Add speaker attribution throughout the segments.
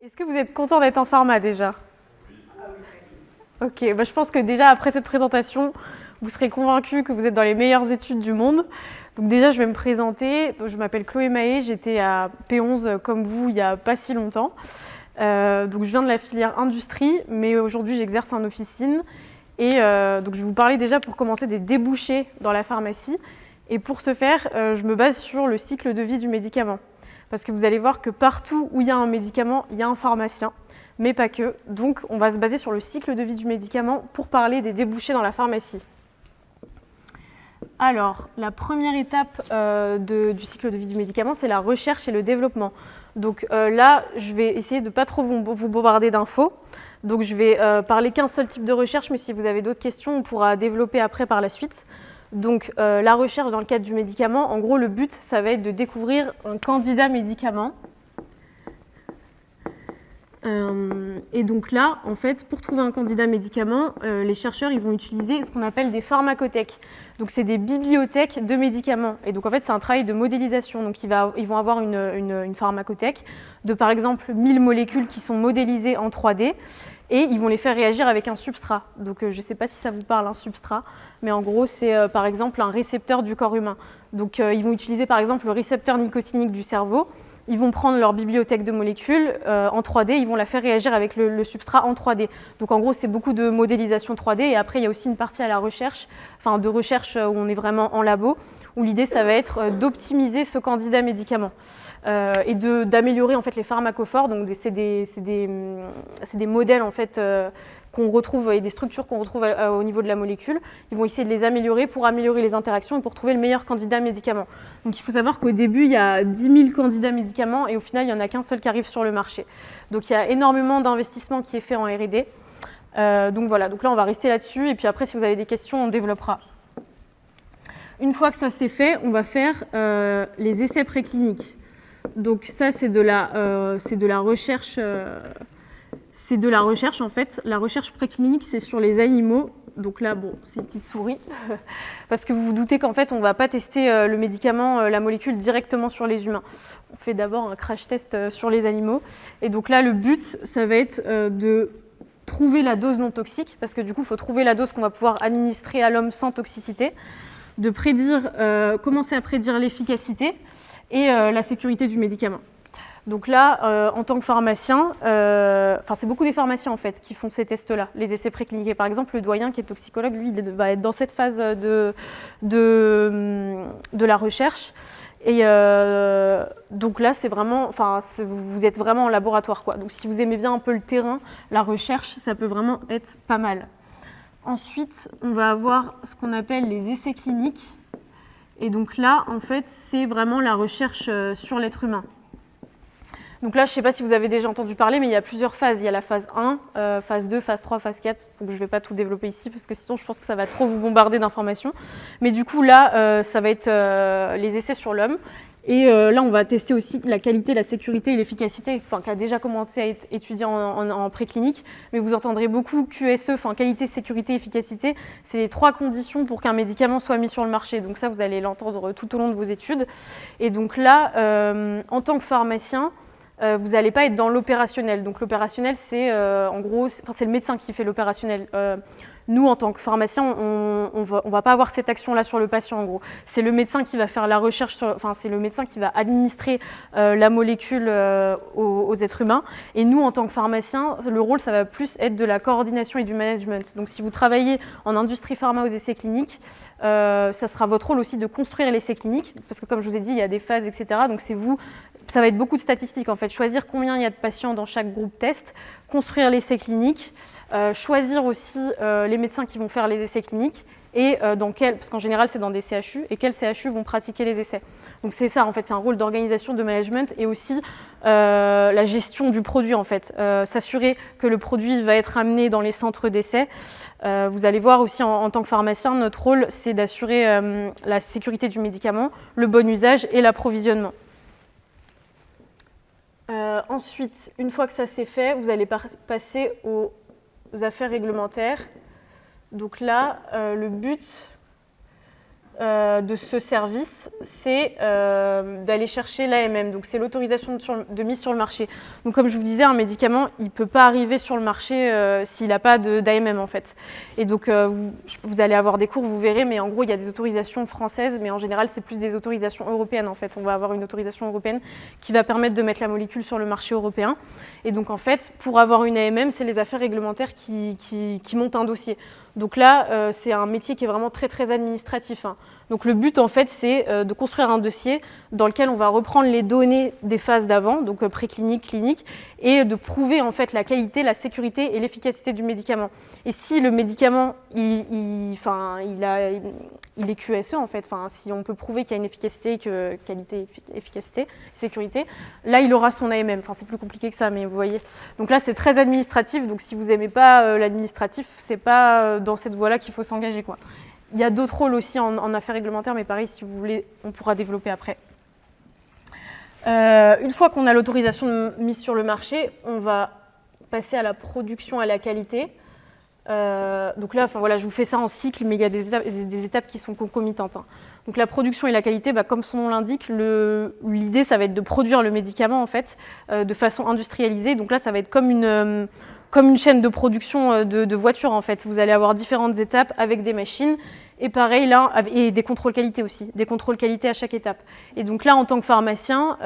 Speaker 1: Est-ce que vous êtes content d'être en pharma déjà? Ok, je pense que déjà après cette présentation, vous serez convaincus que vous êtes dans les meilleures études du monde. Donc déjà, je vais me présenter. Donc, je m'appelle Chloé Mahé, j'étais à P11 comme vous il n'y a pas si longtemps. Donc je viens de la filière industrie, mais aujourd'hui j'exerce en officine. Et donc je vais vous parler déjà pour commencer des débouchés dans la pharmacie. Et pour ce faire, je me base sur le cycle de vie du médicament. Parce que vous allez voir que partout où il y a un médicament, il y a un pharmacien, mais pas que. Donc on va se baser sur le cycle de vie du médicament pour parler des débouchés dans la pharmacie. Alors, la première étape du cycle de vie du médicament, c'est la recherche et le développement. Donc là, je vais essayer de ne pas trop vous bombarder d'infos. Donc je vais parler qu'un seul type de recherche, mais si vous avez d'autres questions, on pourra développer après par la suite. Donc la recherche dans le cadre du médicament, en gros, le but, ça va être de découvrir un candidat médicament. Et donc là, en fait, pour trouver un candidat médicament, les chercheurs ils vont utiliser ce qu'on appelle des pharmacothèques. Donc c'est des bibliothèques de médicaments. Et donc en fait, c'est un travail de modélisation. Donc ils vont avoir une pharmacothèque de par exemple 1000 molécules qui sont modélisées en 3D et ils vont les faire réagir avec un substrat. Donc je ne sais pas si ça vous parle, un substrat, mais en gros c'est par exemple un récepteur du corps humain. Donc ils vont utiliser par exemple le récepteur nicotinique du cerveau. Ils vont prendre leur bibliothèque de molécules en 3D, ils vont la faire réagir avec le substrat en 3D. Donc en gros, c'est beaucoup de modélisation 3D. Et après, il y a aussi une partie à la recherche, enfin de recherche où on est vraiment en labo, où l'idée, ça va être d'optimiser ce candidat médicament et d'améliorer en fait les pharmacophores. Donc c'est des modèles en fait qu'on retrouve et des structures qu'on retrouve au niveau de la molécule. Ils vont essayer de les améliorer pour améliorer les interactions et pour trouver le meilleur candidat médicament. Donc il faut savoir qu'au début, il y a 10 000 candidats médicaments et au final, il n'y en a qu'un seul qui arrive sur le marché. Donc il y a énormément d'investissement qui est fait en R&D. Donc voilà, donc là, on va rester là-dessus et puis après, si vous avez des questions, on développera. Une fois que ça c'est fait, on va faire les essais précliniques. Donc ça, c'est de la recherche... C'est de la recherche en fait. La recherche préclinique, c'est sur les animaux. Donc là, bon, c'est une petite souris. Parce que vous vous doutez qu'en fait, on ne va pas tester le médicament, la molécule directement sur les humains. On fait d'abord un crash test sur les animaux. Et donc là, le but, ça va être de trouver la dose non toxique. Parce que du coup, il faut trouver la dose qu'on va pouvoir administrer à l'homme sans toxicité. De prédire, commencer à prédire l'efficacité et la sécurité du médicament. Donc là, en tant que pharmacien, c'est beaucoup des pharmaciens en fait qui font ces tests-là, les essais précliniques. Et par exemple, le doyen qui est toxicologue, lui, il va être dans cette phase de la recherche. Et donc là, c'est vraiment, vous êtes vraiment en laboratoire, quoi. Donc si vous aimez bien un peu le terrain, la recherche, ça peut vraiment être pas mal. Ensuite, on va avoir ce qu'on appelle les essais cliniques. Et donc là, en fait, c'est vraiment la recherche sur l'être humain. Donc là, je ne sais pas si vous avez déjà entendu parler, mais il y a plusieurs phases. Il y a la phase 1, phase 2, phase 3, phase 4. Donc je ne vais pas tout développer ici, parce que sinon, je pense que ça va trop vous bombarder d'informations. Mais du coup, là, ça va être les essais sur l'homme. Et là, on va tester aussi la qualité, la sécurité et l'efficacité, qui a déjà commencé à être étudiée en préclinique. Mais vous entendrez beaucoup QSE, qualité, sécurité, efficacité. C'est les 3 conditions pour qu'un médicament soit mis sur le marché. Donc ça, vous allez l'entendre tout au long de vos études. Et donc là, en tant que pharmacien, vous n'allez pas être dans l'opérationnel. Donc l'opérationnel, c'est en gros, c'est le médecin qui fait l'opérationnel. Nous, en tant que pharmacien, on va pas avoir cette action-là sur le patient, en gros. C'est le médecin qui va faire la recherche, c'est le médecin qui va administrer la molécule aux êtres humains. Et nous, en tant que pharmacien, le rôle, ça va plus être de la coordination et du management. Donc si vous travaillez en industrie pharma aux essais cliniques, ça sera votre rôle aussi de construire l'essai clinique, parce que comme je vous ai dit, il y a des phases, etc. Donc c'est vous. Ça va être beaucoup de statistiques en fait, choisir combien il y a de patients dans chaque groupe test, construire l'essai clinique, choisir aussi les médecins qui vont faire les essais cliniques et parce qu'en général c'est dans des CHU, et quels CHU vont pratiquer les essais. Donc c'est ça en fait, c'est un rôle d'organisation, de management et aussi la gestion du produit en fait, s'assurer que le produit va être amené dans les centres d'essais. Vous allez voir aussi en tant que pharmacien, notre rôle c'est d'assurer la sécurité du médicament, le bon usage et l'approvisionnement. Ensuite, une fois que ça c'est fait, vous allez passer aux affaires réglementaires. Donc là, le but, de ce service, c'est d'aller chercher l'AMM, donc c'est l'autorisation de mise sur le marché. Donc comme je vous disais, un médicament, il ne peut pas arriver sur le marché s'il n'a pas d'AMM en fait. Et donc vous allez avoir des cours, vous verrez, mais en gros il y a des autorisations françaises, mais en général c'est plus des autorisations européennes en fait. On va avoir une autorisation européenne qui va permettre de mettre la molécule sur le marché européen. Et donc en fait, pour avoir une AMM, c'est les affaires réglementaires qui montent un dossier. Donc là, c'est un métier qui est vraiment très, très administratif. Hein. Donc le but, en fait, c'est de construire un dossier dans lequel on va reprendre les données des phases d'avant, donc préclinique, clinique, et de prouver en fait la qualité, la sécurité et l'efficacité du médicament. Et si le médicament, il est QSE, en fait, si on peut prouver qu'il y a une efficacité, qualité, efficacité, sécurité, là, il aura son AMM. Enfin, c'est plus compliqué que ça, mais vous voyez. Donc là, c'est très administratif. Donc si vous n'aimez pas l'administratif, c'est pas dans cette voie-là qu'il faut s'engager, quoi. Il y a d'autres rôles aussi en affaires réglementaires, mais pareil, si vous voulez, on pourra développer après. Une fois qu'on a l'autorisation de mise sur le marché, on va passer à la production, à la qualité. Donc là, voilà, je vous fais ça en cycle, mais il y a des étapes qui sont concomitantes. Hein. Donc la production et la qualité, comme son nom l'indique, l'idée, ça va être de produire le médicament en fait, de façon industrialisée. Donc là, ça va être comme une chaîne de production de voitures en fait. Vous allez avoir différentes étapes avec des machines. Et pareil là, et des contrôles qualité aussi, des contrôles qualité à chaque étape. Et donc là, en tant que pharmacien,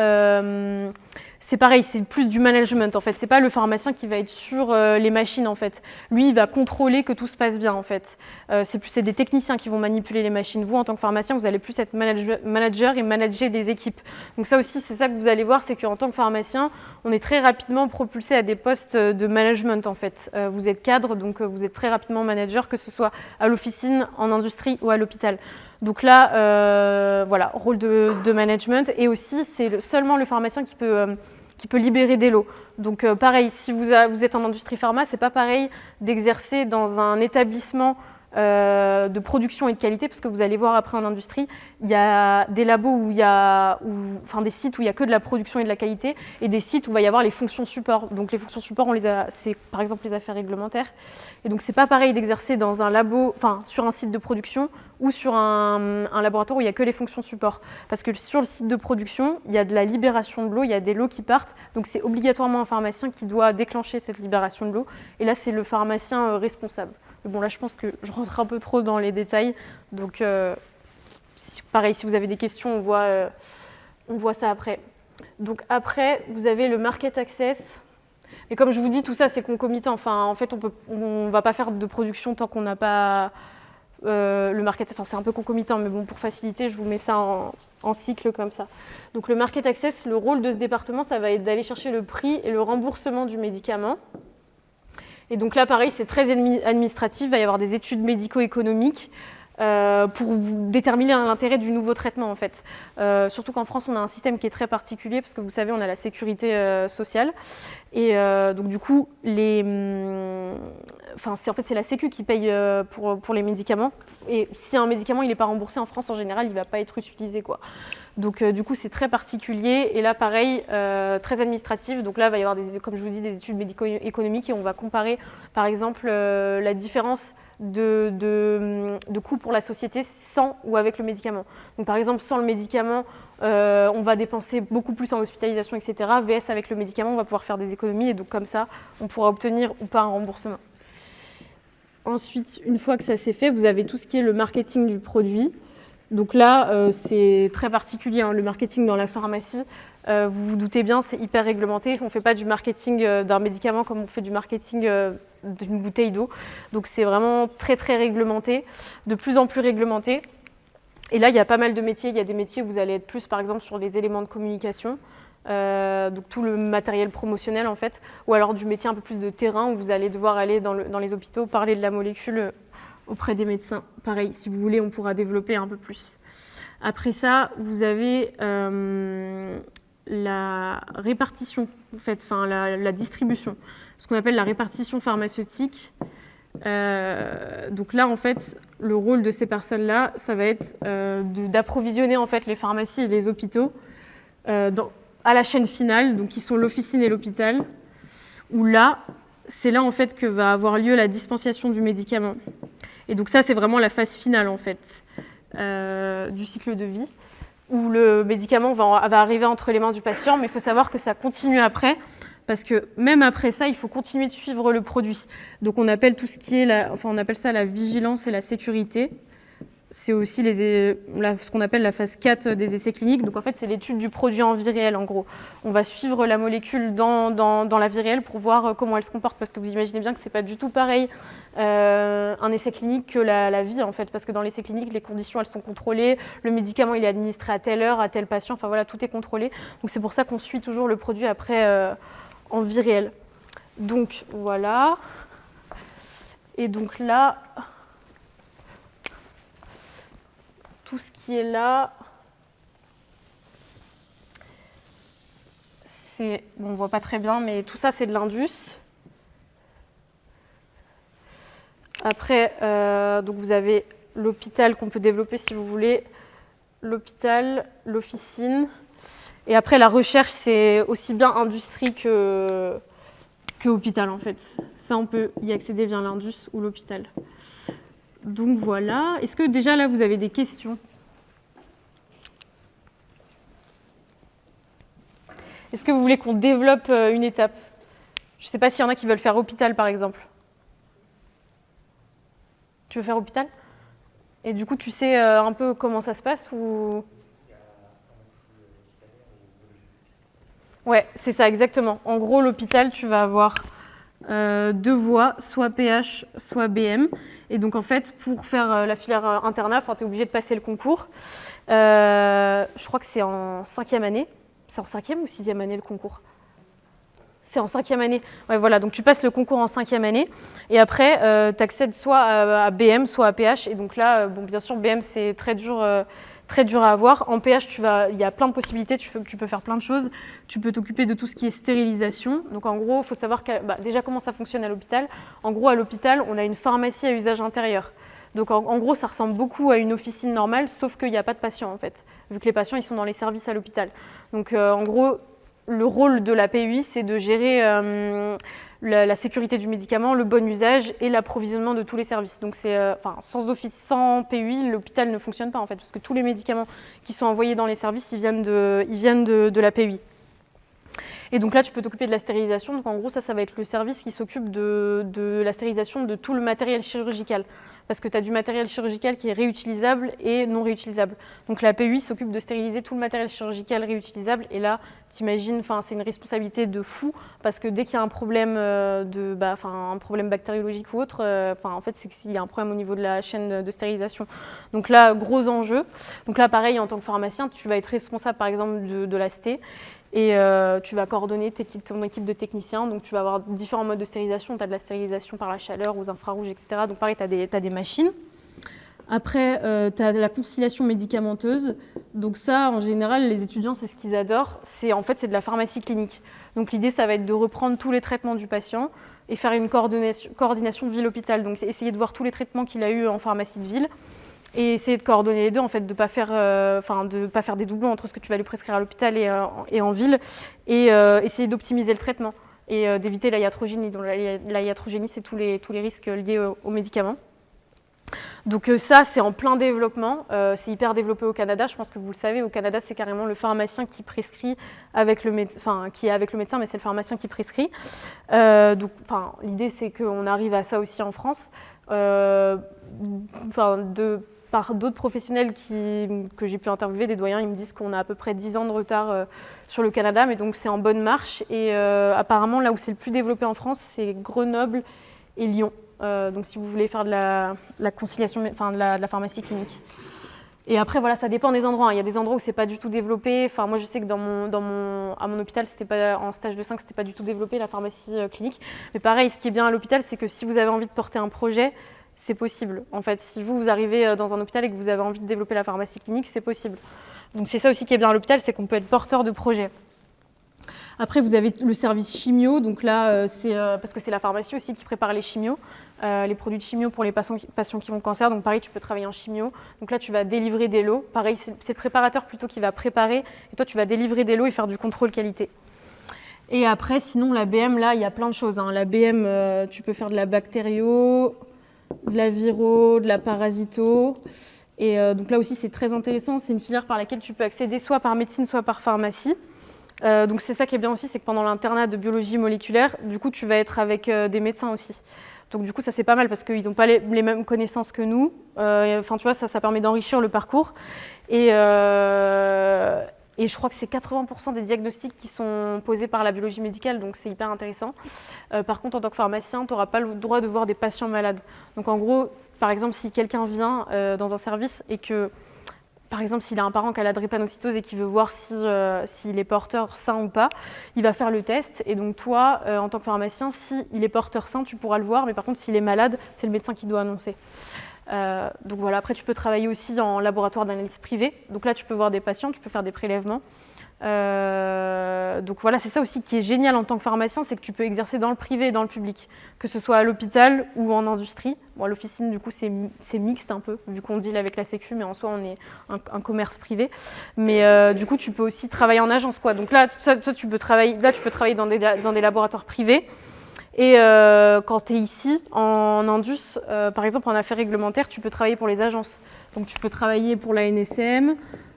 Speaker 1: c'est pareil, c'est plus du management en fait. C'est pas le pharmacien qui va être sur les machines en fait. Lui, il va contrôler que tout se passe bien en fait. C'est des techniciens qui vont manipuler les machines. Vous, en tant que pharmacien, vous allez plus être manager et manager des équipes. Donc ça aussi, c'est ça que vous allez voir, c'est qu'en tant que pharmacien, on est très rapidement propulsé à des postes de management en fait. Vous êtes cadre, donc vous êtes très rapidement manager, que ce soit à l'officine, en industrie ou à l'hôpital. Donc là, voilà, rôle de management. Et aussi, c'est seulement le pharmacien qui peut libérer des lots. Donc pareil, si vous êtes en industrie pharma, c'est pas pareil d'exercer dans un établissement de production et de qualité, parce que vous allez voir après en industrie, il y a des labos des sites où il n'y a que de la production et de la qualité, et des sites où il va y avoir les fonctions support. Donc les fonctions support, c'est par exemple les affaires réglementaires. Et donc c'est pas pareil d'exercer dans un labo, sur un site de production ou sur un laboratoire où il n'y a que les fonctions support. Parce que sur le site de production, il y a de la libération de l'eau, il y a des lots qui partent, donc c'est obligatoirement un pharamacien qui doit déclencher cette libération de l'eau. Et là, c'est le pharmacien responsable. Mais bon, là, je pense que je rentre un peu trop dans les détails. Donc, pareil, si vous avez des questions, on voit ça après. Donc après, vous avez le market access. Mais comme je vous dis, tout ça, c'est concomitant. En fait, on ne va pas faire de production tant qu'on n'a pas le market. C'est un peu concomitant, mais bon, pour faciliter, je vous mets ça en cycle comme ça. Donc le market access, le rôle de ce département, ça va être d'aller chercher le prix et le remboursement du médicament. Et donc là, pareil, c'est très administratif. Il va y avoir des études médico-économiques pour déterminer l'intérêt du nouveau traitement, en fait. Surtout qu'en France, on a un système qui est très particulier, parce que vous savez, on a la sécurité sociale. Et donc, du coup, c'est la Sécu qui paye pour les médicaments. Et si un médicament n'est pas remboursé en France, en général, il ne va pas être utilisé, quoi. Donc, du coup, c'est très particulier. Et là, pareil, très administratif. Donc là, il va y avoir, comme je vous dis, des études médico-économiques et on va comparer, par exemple, la différence de coût pour la société sans ou avec le médicament. Donc, par exemple, sans le médicament, on va dépenser beaucoup plus en hospitalisation, etc. VS, avec le médicament, on va pouvoir faire des économies. Et donc, comme ça, on pourra obtenir ou pas un remboursement. Ensuite, une fois que ça s'est fait, vous avez tout ce qui est le marketing du produit. Donc là, c'est très particulier, hein, le marketing dans la pharmacie. Vous vous doutez bien, c'est hyper réglementé. On ne fait pas du marketing d'un médicament comme on fait du marketing d'une bouteille d'eau. Donc c'est vraiment très, très réglementé, de plus en plus réglementé. Et là, il y a pas mal de métiers. Il y a des métiers où vous allez être plus, par exemple, sur les éléments de communication, donc tout le matériel promotionnel, en fait, ou alors du métier un peu plus de terrain, où vous allez devoir aller dans les hôpitaux, parler de la molécule auprès des médecins. Pareil, si vous voulez, on pourra développer un peu plus. Après ça, vous avez la répartition, en fait, la distribution, ce qu'on appelle la répartition pharmaceutique. Donc là, en fait, le rôle de ces personnes-là, ça va être d'approvisionner en fait les pharmacies et les hôpitaux à la chaîne finale, donc qui sont l'officine et l'hôpital, où là, c'est là en fait que va avoir lieu la dispensation du médicament. Et donc ça, c'est vraiment la phase finale en fait. du cycle de vie, où le médicament va arriver entre les mains du patient, mais il faut savoir que ça continue après, parce que même après ça, il faut continuer de suivre le produit. Donc on appelle tout ce qui est, on appelle ça la vigilance et la sécurité. C'est aussi ce qu'on appelle la phase 4 des essais cliniques. Donc en fait, c'est l'étude du produit en vie réelle, en gros. On va suivre la molécule dans la vie réelle pour voir comment elle se comporte, parce que vous imaginez bien que ce n'est pas du tout pareil un essai clinique que la vie, en fait, parce que dans l'essai clinique, les conditions, elles sont contrôlées, le médicament, il est administré à telle heure, à tel patient, enfin voilà, tout est contrôlé. Donc c'est pour ça qu'on suit toujours le produit après en vie réelle. Donc voilà. Et donc là... Tout ce qui est là, on ne voit pas très bien, mais tout ça, c'est de l'Indus. Après, donc vous avez l'hôpital qu'on peut développer si vous voulez, l'hôpital, l'officine. Et après, la recherche, c'est aussi bien industrie que hôpital, en fait. Ça, on peut y accéder via l'Indus ou l'hôpital. Donc voilà. Est-ce que déjà là, vous avez des questions? Est-ce que vous voulez qu'on développe une étape? Je ne sais pas s'il y en a qui veulent faire hôpital, par exemple. Tu veux faire hôpital? Et du coup, tu sais un peu comment ça se passe ou... Ouais, c'est ça, exactement. En gros, l'hôpital, tu vas avoir 2 voies, soit PH, soit BM. Et donc, en fait, pour faire la filière internat, tu es obligé de passer le concours. Je crois que c'est en 5e année. C'est en 5e ou 6e année le concours? C'est en 5e année. Ouais, voilà, donc tu passes le concours en 5e année. Et après, tu accèdes soit à BM, soit à PH. Et donc là, bon, bien sûr, BM, c'est très dur à avoir. En PH, il y a plein de possibilités. Tu peux faire plein de choses. Tu peux t'occuper de tout ce qui est stérilisation. Donc en gros, il faut savoir déjà comment ça fonctionne à l'hôpital. En gros, à l'hôpital, on a une pharmacie à usage intérieur. Donc en gros, ça ressemble beaucoup à une officine normale, sauf qu'il n'y a pas de patients en fait, vu que les patients ils sont dans les services à l'hôpital. Donc en gros, le rôle de la PUI, c'est de gérer la sécurité du médicament, le bon usage et l'approvisionnement de tous les services. Donc sans PUI, l'hôpital ne fonctionne pas en fait, parce que tous les médicaments qui sont envoyés dans les services, ils viennent de la PUI. Et donc là, tu peux t'occuper de la stérilisation. Donc en gros, ça va être le service qui s'occupe de la stérilisation de tout le matériel chirurgical. Parce que tu as du matériel chirurgical qui est réutilisable et non réutilisable. Donc la PUI s'occupe de stériliser tout le matériel chirurgical réutilisable. Et là, t'imagines, c'est une responsabilité de fou, parce que dès qu'il y a un problème, un problème bactériologique ou autre, en fait, c'est qu'il y a un problème au niveau de la chaîne de stérilisation. Donc là, gros enjeu. Donc là, pareil, en tant que pharmacien, tu vas être responsable, par exemple, de la sté. Et tu vas coordonner ton équipe de techniciens. Donc, tu vas avoir différents modes de stérilisation. Tu as de la stérilisation par la chaleur, aux infrarouges, etc. Donc, pareil, tu as des machines. Après, tu as la conciliation médicamenteuse. Donc, ça, en général, les étudiants, c'est ce qu'ils adorent. En fait, c'est de la pharmacie clinique. Donc, l'idée, ça va être de reprendre tous les traitements du patient et faire une coordination ville-hôpital. Donc, c'est essayer de voir tous les traitements qu'il a eu en pharmacie de ville. Et essayer de coordonner les deux, en fait, de ne pas faire des doublons entre ce que tu vas lui prescrire à l'hôpital et en ville, et essayer d'optimiser le traitement et d'éviter la iatrogénie. Donc la iatrogénie, c'est tous les risques liés aux médicaments. Donc ça, c'est en plein développement. C'est hyper développé au Canada. Je pense que vous le savez, au Canada, c'est carrément le pharmacien qui prescrit qui est avec le médecin, mais c'est le pharmacien qui prescrit. L'idée, c'est qu'on arrive à ça aussi en France. Par d'autres professionnels que j'ai pu interviewer, des doyens, ils me disent qu'on a à peu près 10 ans de retard sur le Canada, mais donc c'est en bonne marche. Et apparemment, là où c'est le plus développé en France, c'est Grenoble et Lyon. Donc si vous voulez faire de la conciliation, de la pharmacie clinique. Et après, voilà, ça dépend des endroits. Il y a des endroits où c'est pas du tout développé. Moi, je sais que à mon hôpital, en stage de 5, c'était pas du tout développé, la pharmacie clinique. Mais pareil, ce qui est bien à l'hôpital, c'est que si vous avez envie de porter un projet, c'est possible. En fait, si vous arrivez dans un hôpital et que vous avez envie de développer la pharmacie clinique, c'est possible. Donc c'est ça aussi qui est bien à l'hôpital, c'est qu'on peut être porteur de projet. Après, vous avez le service chimio. Donc là, c'est parce que c'est la pharmacie aussi qui prépare les chimios, les produits de chimio pour les patients qui ont le cancer. Donc pareil, tu peux travailler en chimio. Donc là, tu vas délivrer des lots. Pareil, c'est le préparateur plutôt qui va préparer. Et toi, tu vas délivrer des lots et faire du contrôle qualité. Et après, sinon, la BM, là, il y a plein de choses. La BM, tu peux faire de la bactério, de la viro, de la parasito. Et donc là aussi, c'est très intéressant. C'est une filière par laquelle tu peux accéder soit par médecine, soit par pharmacie. Donc c'est ça qui est bien aussi, c'est que pendant l'internat de biologie moléculaire, du coup, tu vas être avec des médecins aussi. Donc du coup, ça c'est pas mal parce qu'ils n'ont pas les mêmes connaissances que nous. Enfin, tu vois, ça permet d'enrichir le parcours. Et je crois que c'est 80% des diagnostics qui sont posés par la biologie médicale, donc c'est hyper intéressant. Par contre, en tant que pharmacien, tu n'auras pas le droit de voir des patients malades. Donc en gros, par exemple, si quelqu'un vient dans un service et que, par exemple, s'il a un parent qui a la drépanocytose et qui veut voir s'il est porteur sain ou pas, il va faire le test. Et donc toi, en tant que pharmacien, s'il est porteur sain, tu pourras le voir. Mais par contre, s'il est malade, c'est le médecin qui doit annoncer. Donc voilà, après tu peux travailler aussi en laboratoire d'analyse privée. Donc là, tu peux voir des patients, tu peux faire des prélèvements. Donc voilà, c'est ça aussi qui est génial en tant que pharmacien, c'est que tu peux exercer dans le privé et dans le public, que ce soit à l'hôpital ou en industrie. Bon, à l'officine, du coup, c'est mixte un peu, vu qu'on deal avec la Sécu, mais en soi, on est un commerce privé. Mais du coup, tu peux aussi travailler en agence, quoi. Donc là, tu peux travailler dans des laboratoires privés. Et quand tu es ici, en Indus, par exemple, en affaires réglementaires, tu peux travailler pour les agences. Donc tu peux travailler pour la NSM,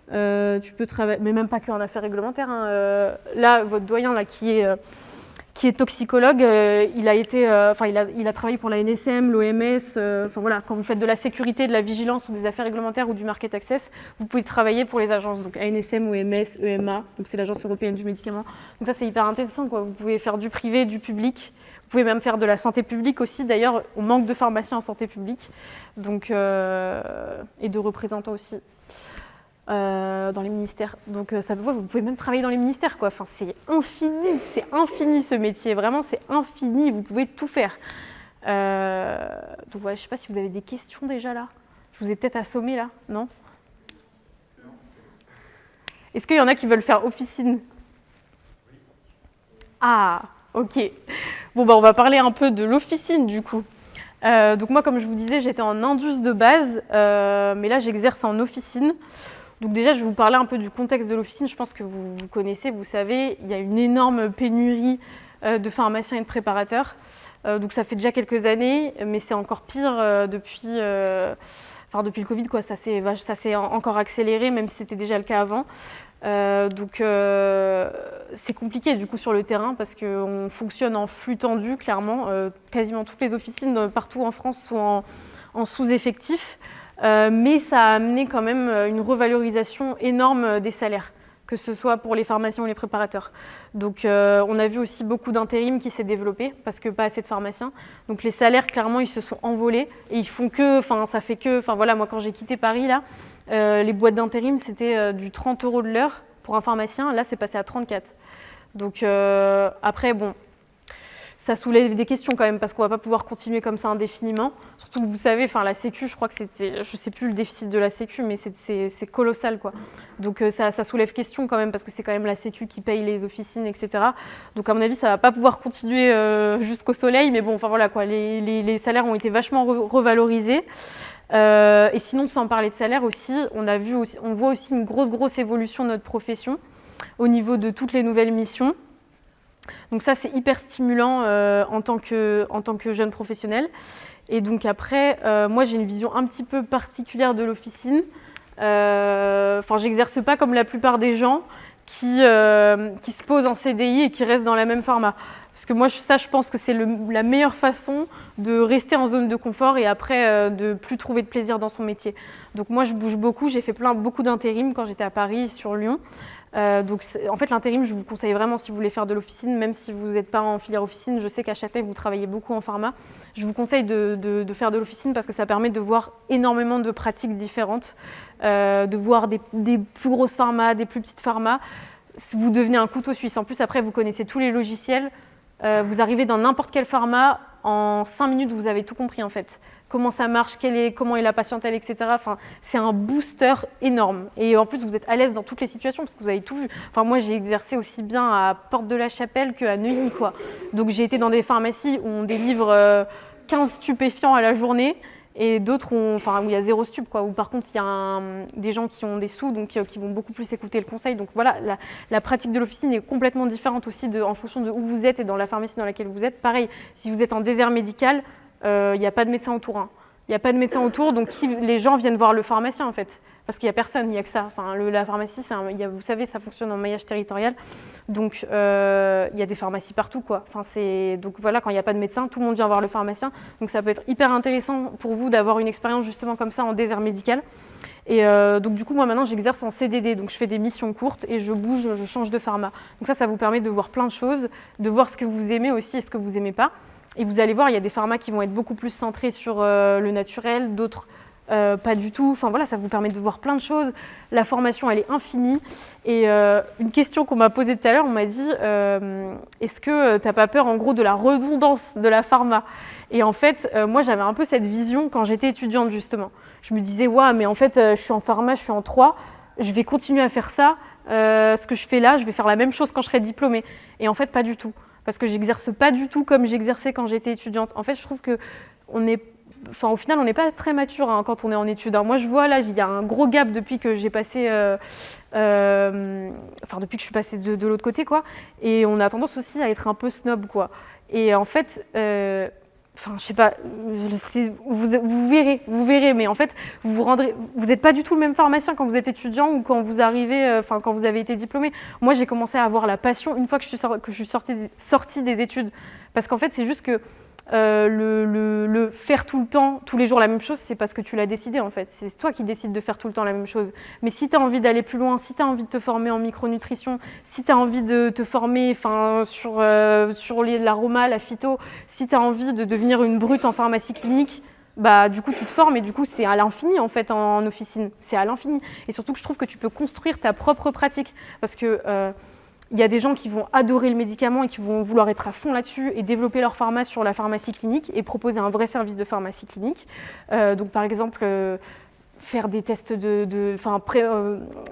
Speaker 1: tu peux travailler, mais même pas qu'en affaires réglementaires. Hein. Là, votre doyen, là, qui est toxicologue, il a travaillé pour la NSM, l'OMS. Enfin voilà, quand vous faites de la sécurité, de la vigilance ou des affaires réglementaires ou du market access, vous pouvez travailler pour les agences. Donc ANSM, OMS, EMA, donc c'est l'Agence européenne du médicament. Donc ça, c'est hyper intéressant, quoi. Vous pouvez faire du privé, du public. Vous pouvez même faire de la santé publique aussi. D'ailleurs, on manque de pharmaciens en santé publique, donc, et de représentants aussi dans les ministères. Donc, vous pouvez même travailler dans les ministères, quoi. Enfin, c'est infini ce métier. Vraiment, c'est infini. Vous pouvez tout faire. Donc, ouais, je ne sais pas si vous avez des questions déjà là. Je vous ai peut-être assommé là, non? Est-ce qu'il y en a qui veulent faire officine? Ah, ok. Bon, on va parler un peu de l'officine du coup. Donc moi, comme je vous disais, j'étais en Indus de base, mais là, j'exerce en officine. Donc déjà, je vais vous parler un peu du contexte de l'officine. Je pense que vous connaissez, vous savez, il y a une énorme pénurie de pharmaciens et de préparateurs. Donc ça fait déjà quelques années, mais c'est encore pire depuis le Covid, quoi. Ça s'est encore accéléré, même si c'était déjà le cas avant. Donc c'est compliqué du coup sur le terrain parce qu'on fonctionne en flux tendu clairement. Quasiment toutes les officines partout en France sont en sous-effectif, mais ça a amené quand même une revalorisation énorme des salaires, que ce soit pour les pharmaciens ou les préparateurs. Donc on a vu aussi beaucoup d'intérim qui s'est développé parce que pas assez de pharmaciens. Donc les salaires clairement ils se sont envolés et ils font voilà, moi quand j'ai quitté Paris là, les boîtes d'intérim, c'était du 30 € de l'heure pour un pharmacien. Là, c'est passé à 34. Donc après, bon, ça soulève des questions quand même parce qu'on ne va pas pouvoir continuer comme ça indéfiniment. Surtout que vous savez, la Sécu, je crois que c'était, je ne sais plus le déficit de la Sécu, mais c'est colossal, quoi. Donc ça soulève question quand même parce que c'est quand même la Sécu qui paye les officines, etc. Donc à mon avis, ça ne va pas pouvoir continuer jusqu'au soleil. Mais bon, voilà, quoi, les salaires ont été vachement revalorisés. Et sinon, sans parler de salaire aussi, on voit aussi une grosse évolution de notre profession au niveau de toutes les nouvelles missions. Donc ça, c'est hyper stimulant en tant que jeune professionnel. Et donc après, moi, j'ai une vision un petit peu particulière de l'officine. J'exerce pas comme la plupart des gens qui se posent en CDI et qui restent dans la même pharma. Parce que moi, je pense que c'est la meilleure façon de rester en zone de confort et après de plus trouver de plaisir dans son métier. Donc moi, je bouge beaucoup. J'ai fait beaucoup d'intérim quand j'étais à Paris, sur Lyon. Donc en fait, l'intérim, je vous conseille vraiment si vous voulez faire de l'officine, même si vous n'êtes pas en filière officine. Je sais qu'à Châtelet, vous travaillez beaucoup en pharma. Je vous conseille de faire de l'officine parce que ça permet de voir énormément de pratiques différentes, de voir des plus grosses pharmas, des plus petites pharmas. Vous devenez un couteau suisse. En plus, après, vous connaissez tous les logiciels. Vous arrivez dans n'importe quel pharma, en 5 minutes, vous avez tout compris en fait. Comment ça marche, comment est la patientèle, etc. C'est un booster énorme. Et en plus, vous êtes à l'aise dans toutes les situations parce que vous avez tout vu. Moi, j'ai exercé aussi bien à Porte de la Chapelle qu'à Neuilly, quoi. Donc, j'ai été dans des pharmacies où on délivre 15 stupéfiants à la journée et d'autres où il y a 0 stup, quoi. Où par contre, il y a des gens qui ont des sous, donc qui vont beaucoup plus écouter le conseil. Donc voilà, la pratique de l'officine est complètement différente aussi en fonction de où vous êtes et dans la pharmacie dans laquelle vous êtes. Pareil, si vous êtes en désert médical, il n'y a pas de médecin autour. Hein. Il n'y a pas de médecin autour, donc les gens viennent voir le pharmacien en fait. Parce qu'il n'y a personne, il n'y a que ça. Enfin, la pharmacie, vous savez, ça fonctionne en maillage territorial. Donc, il y a des pharmacies partout, quoi. Enfin, donc voilà, quand il n'y a pas de médecin, tout le monde vient voir le pharmacien. Donc, ça peut être hyper intéressant pour vous d'avoir une expérience justement comme ça en désert médical. Et donc, du coup, moi, maintenant, j'exerce en CDD. Donc, je fais des missions courtes et je bouge, je change de pharma. Donc, ça vous permet de voir plein de choses, de voir ce que vous aimez aussi et ce que vous n'aimez pas. Et vous allez voir, il y a des pharmas qui vont être beaucoup plus centrés sur le naturel, d'autres pas du tout. Enfin voilà, ça vous permet de voir plein de choses. La formation, elle est infinie. Et une question qu'on m'a posée tout à l'heure, on m'a dit est-ce que tu n'as pas peur en gros de la redondance de la pharma? Et en fait, moi j'avais un peu cette vision quand j'étais étudiante justement. Je me disais ouais, mais en fait je suis en pharma, je suis en 3, je vais continuer à faire ça. Ce que je fais là, je vais faire la même chose quand je serai diplômée. Et en fait, pas du tout. Parce que j'exerce pas du tout comme j'exerçais quand j'étais étudiante. En fait, je trouve que au final, on n'est pas très mature quand on est en études. Moi, je vois là, il y a un gros gap depuis que j'ai passé, depuis que je suis passée de l'autre côté, quoi. Et on a tendance aussi à être un peu snob, quoi. Et en fait, je sais pas, vous verrez, mais en fait, vous n'êtes pas du tout le même pharmacien quand vous êtes étudiant ou quand vous arrivez, quand vous avez été diplômé. Moi, j'ai commencé à avoir la passion une fois que je suis sortie des études, parce qu'en fait, c'est juste que le faire tout le temps, tous les jours la même chose, c'est parce que tu l'as décidé en fait. C'est toi qui décides de faire tout le temps la même chose. Mais si tu as envie d'aller plus loin, si tu as envie de te former en micronutrition, si tu as envie de te former sur l'aroma, la phyto, si tu as envie de devenir une brute en pharmacie clinique, bah, du coup tu te formes et du coup c'est à l'infini en fait en officine. C'est à l'infini. Et surtout que je trouve que tu peux construire ta propre pratique parce que il y a des gens qui vont adorer le médicament et qui vont vouloir être à fond là-dessus et développer leur pharma sur la pharmacie clinique et proposer un vrai service de pharmacie clinique. Donc par exemple, faire des tests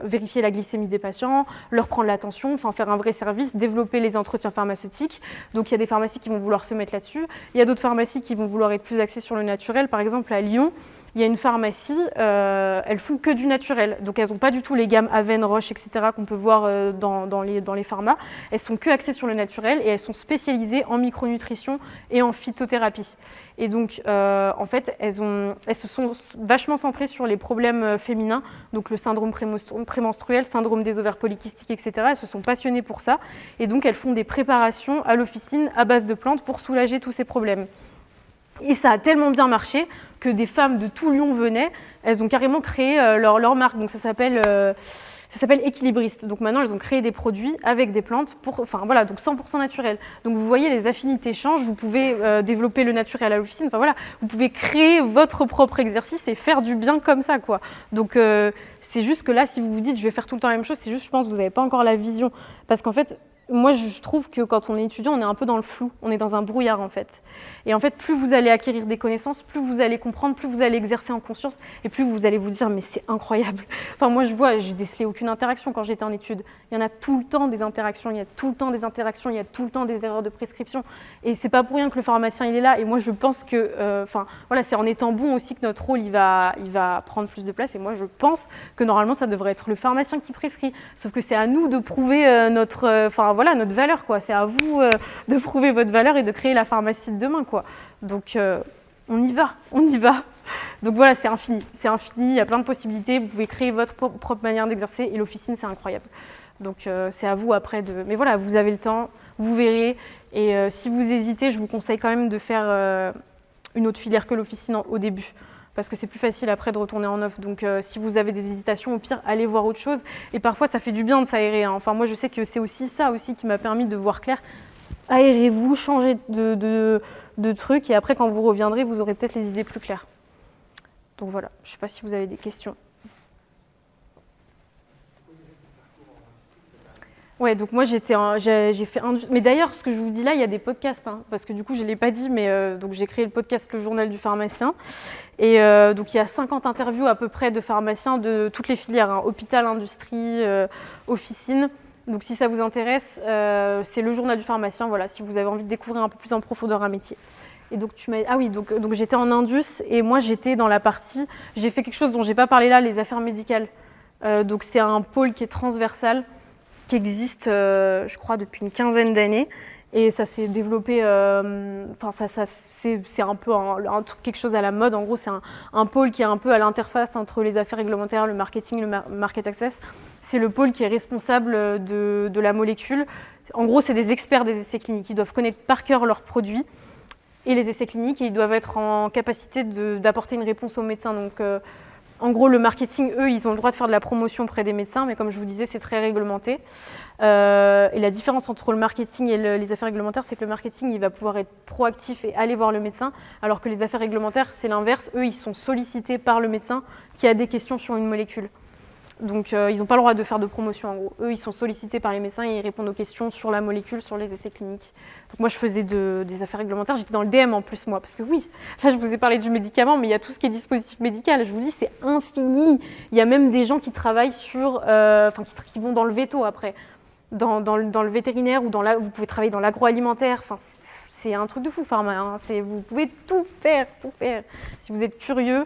Speaker 1: vérifier la glycémie des patients, leur prendre la tension, faire un vrai service, développer les entretiens pharmaceutiques. Donc il y a des pharmacies qui vont vouloir se mettre là-dessus. Il y a d'autres pharmacies qui vont vouloir être plus axées sur le naturel. Par exemple, à Lyon, il y a une pharmacie, elles font que du naturel. Donc, elles n'ont pas du tout les gammes Aven, Roche, etc. qu'on peut voir dans les pharmas. Elles sont que axées sur le naturel et elles sont spécialisées en micronutrition et en phytothérapie. Et donc, en fait, elles se sont vachement centrées sur les problèmes féminins, donc le syndrome prémenstruel, syndrome des ovaires polykystiques, etc. Elles se sont passionnées pour ça. Et donc, elles font des préparations à l'officine à base de plantes pour soulager tous ces problèmes. Et ça a tellement bien marché que des femmes de tout Lyon venaient. Elles ont carrément créé leur marque. Donc ça s'appelle Équilibriste. Donc maintenant, elles ont créé des produits avec des plantes, donc 100% naturel. Donc vous voyez, les affinités changent. Vous pouvez développer le naturel à l'officine. Vous pouvez créer votre propre exercice et faire du bien comme ça, quoi. Donc c'est juste que là, si vous vous dites je vais faire tout le temps la même chose, c'est juste, je pense, que vous n'avez pas encore la vision. Parce qu'en fait, moi, je trouve que quand on est étudiant, on est un peu dans le flou, on est dans un brouillard en fait. Et en fait, plus vous allez acquérir des connaissances, plus vous allez comprendre, plus vous allez exercer en conscience et plus vous allez vous dire mais c'est incroyable. Moi je vois, j'ai décelé aucune interaction quand j'étais en études. Il y en a tout le temps des interactions, il y a tout le temps des interactions, il y a tout le temps des erreurs de prescription. Et c'est pas pour rien que le pharmacien il est là. Et moi je pense que, c'est en étant bon aussi que notre rôle il va prendre plus de place. Et moi je pense que normalement ça devrait être le pharmacien qui prescrit. Sauf que c'est à nous de prouver notre valeur, quoi. C'est à vous de prouver votre valeur et de créer la pharmacie de demain, quoi. Donc on y va. Donc voilà, c'est infini, il y a plein de possibilités, vous pouvez créer votre propre manière d'exercer et l'officine c'est incroyable. Donc c'est à vous après mais voilà, vous avez le temps, vous verrez. Et si vous hésitez, je vous conseille quand même de faire une autre filière que l'officine au début. Parce que c'est plus facile après de retourner en off. Donc si vous avez des hésitations, au pire, allez voir autre chose. Et parfois, ça fait du bien de s'aérer. Moi, je sais que c'est aussi ça aussi qui m'a permis de voir clair. Aérez-vous, changez de trucs. Et après, quand vous reviendrez, vous aurez peut-être les idées plus claires. Donc voilà, je ne sais pas si vous avez des questions. Ouais, donc moi j'ai fait un... Mais d'ailleurs, ce que je vous dis là, il y a des podcasts, parce que du coup je ne l'ai pas dit, mais donc j'ai créé le podcast Le Journal du Pharmacien. Et donc il y a 50 interviews à peu près de pharmaciens de toutes les filières, hôpital, industrie, officine. Donc si ça vous intéresse, c'est Le Journal du Pharmacien, voilà, si vous avez envie de découvrir un peu plus en profondeur un métier. Et donc tu m'as... Ah oui, donc j'étais en Indus et moi j'étais dans la partie... J'ai fait quelque chose dont je n'ai pas parlé là, les affaires médicales. Donc c'est un pôle qui est transversal, qui existe, je crois, depuis une quinzaine d'années. Et ça s'est développé, c'est un peu quelque chose à la mode. En gros, c'est un pôle qui est un peu à l'interface entre les affaires réglementaires, le marketing, le market access. C'est le pôle qui est responsable de la molécule. En gros, c'est des experts des essais cliniques. Ils doivent connaître par cœur leurs produits et les essais cliniques, et ils doivent être en capacité d'apporter une réponse aux médecins. Donc, en gros, le marketing, eux, ils ont le droit de faire de la promotion auprès des médecins, mais comme je vous disais, c'est très réglementé. Et la différence entre le marketing et les affaires réglementaires, c'est que le marketing, il va pouvoir être proactif et aller voir le médecin, alors que les affaires réglementaires, c'est l'inverse. Eux, ils sont sollicités par le médecin qui a des questions sur une molécule. Donc, ils n'ont pas le droit de faire de promotion, en gros. Eux, ils sont sollicités par les médecins et ils répondent aux questions sur la molécule, sur les essais cliniques. Donc, moi, je faisais des affaires réglementaires. J'étais dans le DM en plus, moi, parce que oui, là, je vous ai parlé du médicament, mais il y a tout ce qui est dispositif médical. Je vous dis, c'est infini. Il y a même des gens qui travaillent sur... qui vont dans le veto, après. Dans le vétérinaire, ou vous pouvez travailler dans l'agroalimentaire. Enfin, c'est un truc de fou, pharma. Hein. Vous pouvez tout faire, tout faire. Si vous êtes curieux...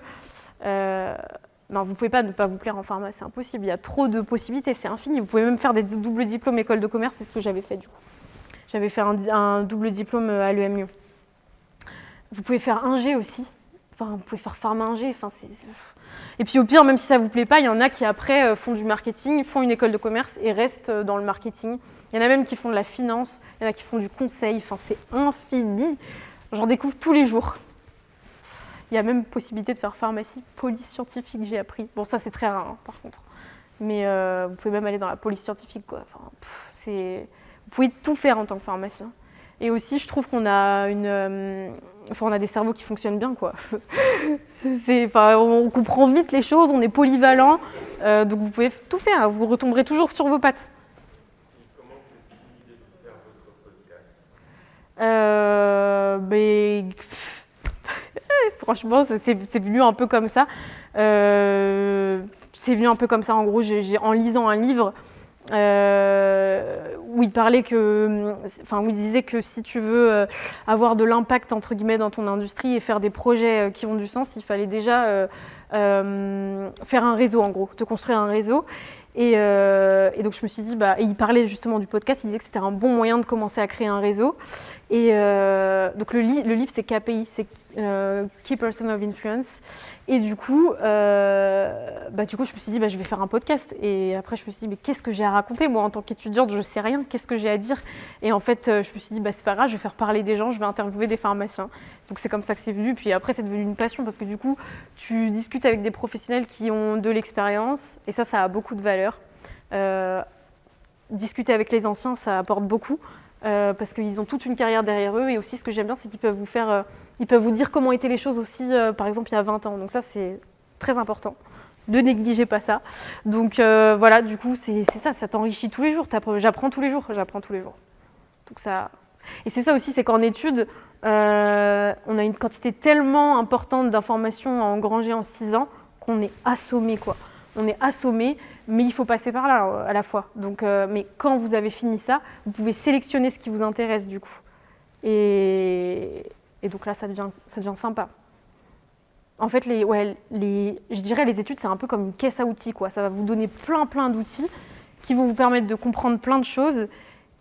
Speaker 1: Non, vous ne pouvez pas ne pas vous plaire en pharma, c'est impossible. Il y a trop de possibilités, c'est infini. Vous pouvez même faire des doubles diplômes école de commerce, c'est ce que j'avais fait du coup. J'avais fait un double diplôme à l'EMU. Vous pouvez faire ingé aussi. Enfin, vous pouvez faire pharma ingé. Enfin, et puis au pire, même si ça ne vous plaît pas, il y en a qui après font du marketing, font une école de commerce et restent dans le marketing. Il y en a même qui font de la finance, il y en a qui font du conseil. Enfin, c'est infini. J'en découvre tous les jours. Il y a même possibilité de faire pharmacie police scientifique, j'ai appris. Bon, ça, c'est très rare, hein, par contre. Mais vous pouvez même aller dans la police scientifique, quoi. Enfin, vous pouvez tout faire en tant que pharmacien. Et aussi, je trouve qu'on a on a des cerveaux qui fonctionnent bien, quoi. On comprend vite les choses, on est polyvalent. Donc, vous pouvez tout faire. Vous retomberez toujours sur vos pattes.
Speaker 2: Comment vous avez eu l'idée de faire votre podcast
Speaker 1: Franchement, c'est venu un peu comme ça. C'est venu un peu comme ça. En gros, en lisant un livre où il parlait où il disait que si tu veux avoir de l'impact entre guillemets dans ton industrie et faire des projets qui ont du sens, il fallait déjà faire un réseau, en gros, te construire un réseau. Et donc je me suis dit, et il parlait justement du podcast, il disait que c'était un bon moyen de commencer à créer un réseau. Et donc le livre c'est KPI, c'est Key Person of Influence. Et du coup, je me suis dit, je vais faire un podcast. Et après, je me suis dit, mais qu'est-ce que j'ai à raconter? Moi, en tant qu'étudiante, je ne sais rien. Qu'est-ce que j'ai à dire? Et en fait, je me suis dit, c'est pas grave, je vais faire parler des gens, je vais interviewer des pharmaciens. Donc, c'est comme ça que c'est venu. Puis après, c'est devenu une passion parce que du coup, tu discutes avec des professionnels qui ont de l'expérience. Et ça a beaucoup de valeur. Discuter avec les anciens, ça apporte beaucoup. Parce qu'ils ont toute une carrière derrière eux. Et aussi, ce que j'aime bien, c'est qu'ils peuvent vous dire comment étaient les choses aussi, par exemple, il y a 20 ans. Donc ça, c'est très important. Ne négligez pas ça. Donc voilà, du coup, c'est ça t'enrichit tous les jours. J'apprends tous les jours. Donc ça... Et c'est ça aussi, c'est qu'en études, on a une quantité tellement importante d'informations à engranger en 6 ans qu'on est assommé, quoi. On est assommé, mais il faut passer par là à la fois. Donc, mais quand vous avez fini ça, vous pouvez sélectionner ce qui vous intéresse du coup. Et donc là, ça devient sympa. En fait, je dirais les études, c'est un peu comme une caisse à outils, quoi. Ça va vous donner plein d'outils qui vont vous permettre de comprendre plein de choses.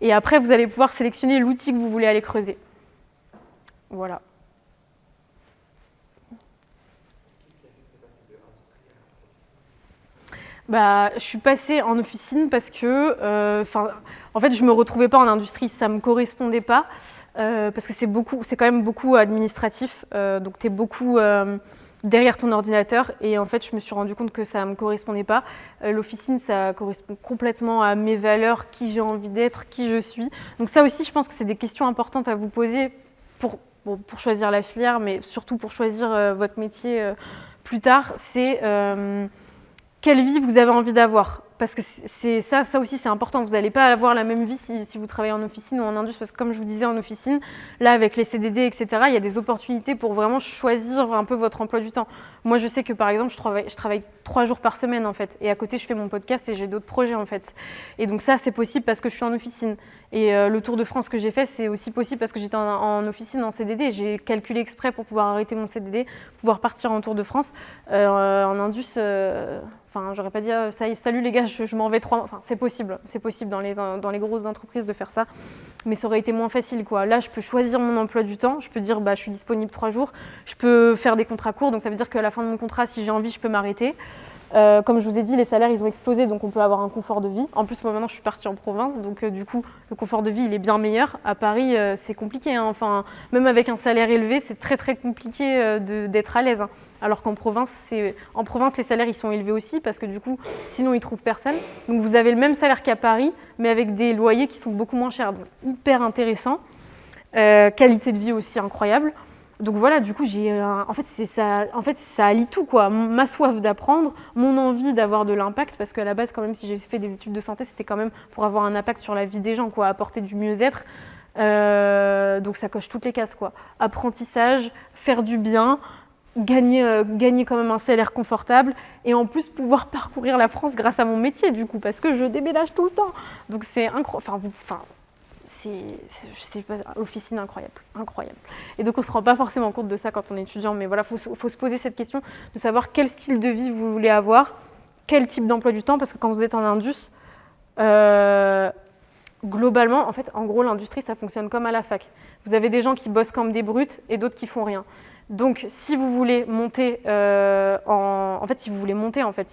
Speaker 1: Et après, vous allez pouvoir sélectionner l'outil que vous voulez aller creuser. Voilà. Je suis passée en officine parce que, en fait, je me retrouvais pas en industrie, ça me correspondait pas, parce que c'est quand même beaucoup administratif, donc tu es beaucoup derrière ton ordinateur, et en fait, je me suis rendu compte que ça me correspondait pas. L'officine, ça correspond complètement à mes valeurs, qui j'ai envie d'être, qui je suis. Donc ça aussi, je pense que c'est des questions importantes à vous poser pour choisir la filière, mais surtout pour choisir votre métier plus tard. C'est quelle vie vous avez envie d'avoir, parce que ça aussi c'est important. Vous n'allez pas avoir la même vie si vous travaillez en officine ou en industrie, parce que comme je vous disais, en officine, là avec les CDD, etc., il y a des opportunités pour vraiment choisir un peu votre emploi du temps. Moi je sais que par exemple, je travaille 3 jours par semaine en fait, et à côté je fais mon podcast et j'ai d'autres projets en fait. Et donc ça c'est possible parce que je suis en officine. Et le Tour de France que j'ai fait, c'est aussi possible parce que j'étais en officine, en CDD. J'ai calculé exprès pour pouvoir arrêter mon CDD, pouvoir partir en Tour de France. En Indus, j'aurais pas dit salut les gars, je m'en vais 3 mois. Enfin, c'est possible dans les grosses entreprises de faire ça, mais ça aurait été moins facile, quoi. Là, je peux choisir mon emploi du temps, je peux dire je suis disponible 3 jours, je peux faire des contrats courts, donc ça veut dire qu'à la fin de mon contrat, si j'ai envie, je peux m'arrêter. Comme je vous ai dit, les salaires, ils ont explosé, donc on peut avoir un confort de vie. En plus, moi, maintenant, je suis partie en province, donc du coup, le confort de vie, il est bien meilleur. À Paris, c'est compliqué, hein. Enfin, même avec un salaire élevé, c'est très, très compliqué d'être à l'aise, hein. Alors qu'en province, les salaires, ils sont élevés aussi, parce que du coup, sinon, ils ne trouvent personne. Donc, vous avez le même salaire qu'à Paris, mais avec des loyers qui sont beaucoup moins chers. Donc, hyper intéressant. Qualité de vie aussi incroyable. Donc voilà, du coup, en fait, ça allie tout, quoi. Ma soif d'apprendre, mon envie d'avoir de l'impact, parce qu'à la base, quand même, si j'ai fait des études de santé, c'était quand même pour avoir un impact sur la vie des gens, quoi, apporter du mieux-être. Donc ça coche toutes les cases, quoi. Apprentissage, faire du bien, gagner quand même un salaire confortable, et en plus pouvoir parcourir la France grâce à mon métier, du coup, parce que je déménage tout le temps. Donc c'est incroyable. C'est officine incroyable. Et donc on ne se rend pas forcément compte de ça quand on est étudiant, mais voilà, faut se poser cette question de savoir quel style de vie vous voulez avoir, quel type d'emploi du temps, parce que quand vous êtes en indus, globalement, en fait, en gros, l'industrie, ça fonctionne comme à la fac. Vous avez des gens qui bossent comme des brutes et d'autres qui font rien. Donc, si vous voulez monter si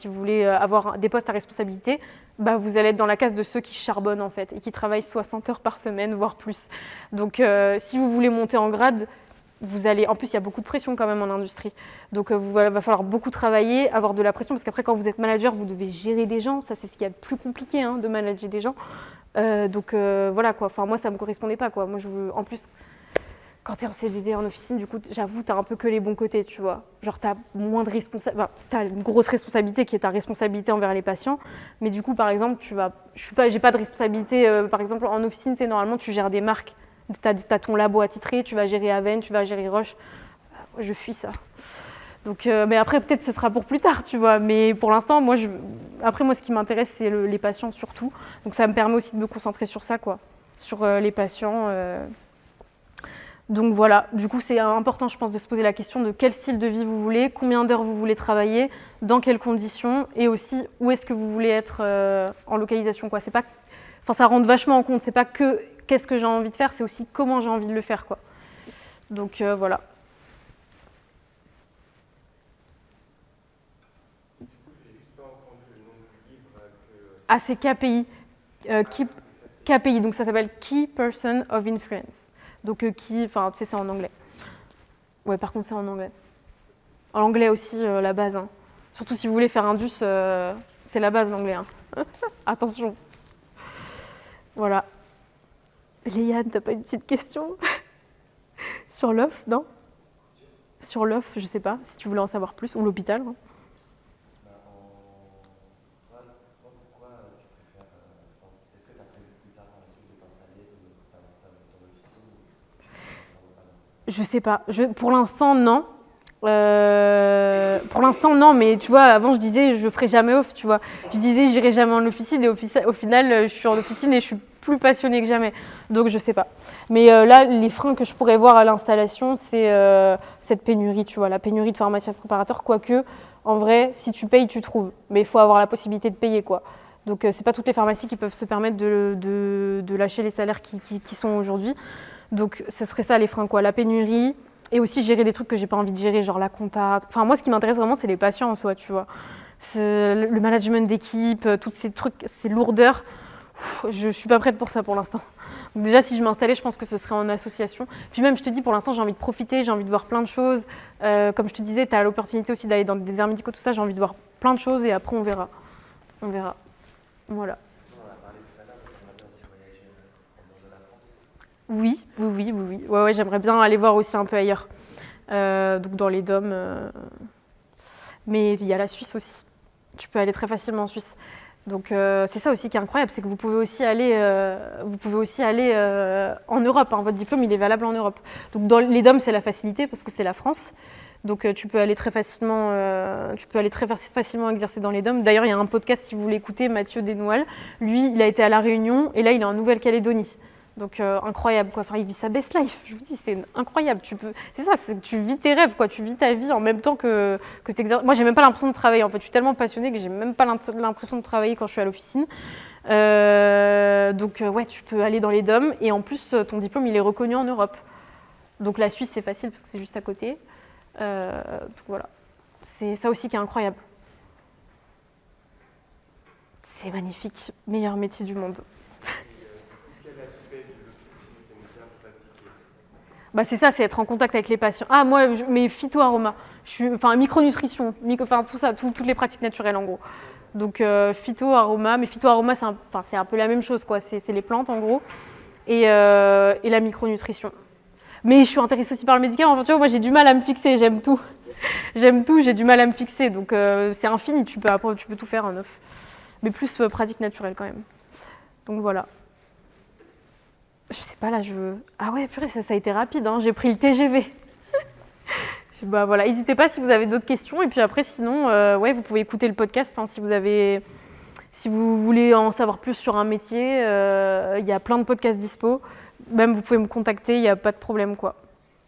Speaker 1: vous voulez avoir des postes à responsabilité, vous allez être dans la case de ceux qui charbonnent en fait et qui travaillent 60 heures par semaine, voire plus. Donc, si vous voulez monter en grade, en plus, il y a beaucoup de pression quand même en industrie. Donc, va falloir beaucoup travailler, avoir de la pression, parce qu'après, quand vous êtes manager, vous devez gérer des gens. Ça, c'est ce qu'il y a de plus compliqué, hein, de manager des gens. Voilà, quoi. Enfin, moi, ça ne me correspondait pas, quoi. Moi, en plus, quand tu es en CDD, en officine, du coup, j'avoue, tu n'as un peu que les bons côtés, tu vois. Genre, tu as moins de responsabilité. Enfin, tu as une grosse responsabilité qui est ta responsabilité envers les patients. Mais du coup, par exemple, j'ai pas de responsabilité. Par exemple, en officine, normalement, tu gères des marques. Tu as ton labo attitré, tu vas gérer Aven, tu vas gérer Roche. Je fuis ça. Donc, mais après, peut-être ce sera pour plus tard, tu vois. Mais pour l'instant, moi, ce qui m'intéresse, c'est les patients surtout. Donc, ça me permet aussi de me concentrer sur ça, quoi. Sur les patients. Donc voilà, du coup c'est important je pense de se poser la question de quel style de vie vous voulez, combien d'heures vous voulez travailler, dans quelles conditions et aussi où est-ce que vous voulez être en localisation, quoi. Ça rentre vachement en compte, c'est pas que qu'est-ce que j'ai envie de faire, c'est aussi comment j'ai envie de le faire, quoi. Donc voilà. Ah, c'est KPI. KPI, donc ça s'appelle Key Person of Influence. Donc c'est en anglais. Ouais, par contre, c'est en anglais. En anglais aussi, la base. Hein. Surtout si vous voulez faire Indus, c'est la base, l'anglais. Hein. Attention. Voilà. Léane, t'as pas une petite question sur l'offre, non? Sur l'offre, je sais pas, si tu voulais en savoir plus, ou l'hôpital. Hein. Je sais pas. Pour l'instant, non. Pour l'instant, non, mais tu vois, avant, je disais, je ferai jamais off, tu vois. Je disais, j'irai jamais en officine, et au final, je suis en officine et je suis plus passionnée que jamais. Donc, je sais pas. Mais là, les freins que je pourrais voir à l'installation, c'est cette pénurie, tu vois, la pénurie de pharmaciens préparateurs. Quoique, en vrai, si tu payes, tu trouves. Mais il faut avoir la possibilité de payer, quoi. Donc, c'est pas toutes les pharmacies qui peuvent se permettre de lâcher les salaires qui sont aujourd'hui. Donc, ce serait ça les freins, quoi. La pénurie et aussi gérer des trucs que j'ai pas envie de gérer, genre la compta. Enfin, moi, ce qui m'intéresse vraiment, c'est les patients en soi, tu vois. C'est le management d'équipe, tous ces trucs, ces lourdeurs. Je suis pas prête pour ça pour l'instant. Donc déjà, si je m'installais, je pense que ce serait en association. Puis même, je te dis, pour l'instant, j'ai envie de profiter, j'ai envie de voir plein de choses. Comme je te disais, tu as l'opportunité aussi d'aller dans des déserts médicaux, tout ça. J'ai envie de voir plein de choses et après, on verra. On verra. Voilà. Oui. Ouais, j'aimerais bien aller voir aussi un peu ailleurs. Donc dans les DOM. Mais il y a la Suisse aussi. Tu peux aller très facilement en Suisse. Donc c'est ça aussi qui est incroyable, c'est que vous pouvez aussi aller en Europe. Hein. Votre diplôme, il est valable en Europe. Donc dans les DOM, c'est la facilité parce que c'est la France. Donc tu peux aller très facilement exercer dans les DOM. D'ailleurs, il y a un podcast, si vous voulez écouter, Mathieu Desnoual. Lui, il a été à La Réunion et là, il est en Nouvelle-Calédonie. Donc incroyable quoi. Enfin, il vit sa best life. Je vous dis, c'est incroyable. C'est ça, c'est que tu vis tes rêves quoi. Tu vis ta vie en même temps que t'exerces. Moi, j'ai même pas l'impression de travailler. En fait, je suis tellement passionnée que j'ai même pas l'impression de travailler quand je suis à l'officine. Donc ouais, tu peux aller dans les DOM et en plus ton diplôme il est reconnu en Europe. Donc la Suisse c'est facile parce que c'est juste à côté. Donc voilà, c'est ça aussi qui est incroyable. C'est magnifique, meilleur métier du monde.
Speaker 2: Quel aspect de l'officine t'aimes bien pratiquer?
Speaker 1: Bah c'est ça, c'est être en contact avec les patients. Ah moi, mes phytoaromas, enfin micronutrition, enfin tout ça, toutes les pratiques naturelles en gros. Donc phytoaroma, mais phytoaroma c'est un peu la même chose quoi, c'est les plantes en gros, et la micronutrition. Mais je suis intéressée aussi par le médicament, enfin, tu vois, moi j'ai du mal à me fixer, j'aime tout, j'ai du mal à me fixer, donc c'est infini, tu peux tout faire en neuf, mais plus pratique naturelle quand même. Donc voilà. Je sais pas là, ah ouais purée, ça a été rapide, hein. J'ai pris le TGV. Bah voilà, n'hésitez pas si vous avez d'autres questions. Et puis après, sinon, ouais, vous pouvez écouter le podcast hein, si vous voulez en savoir plus sur un métier. Il y a plein de podcasts dispo. Même vous pouvez me contacter, il n'y a pas de problème quoi.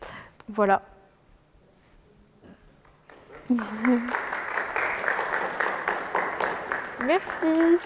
Speaker 1: Donc, voilà. Merci.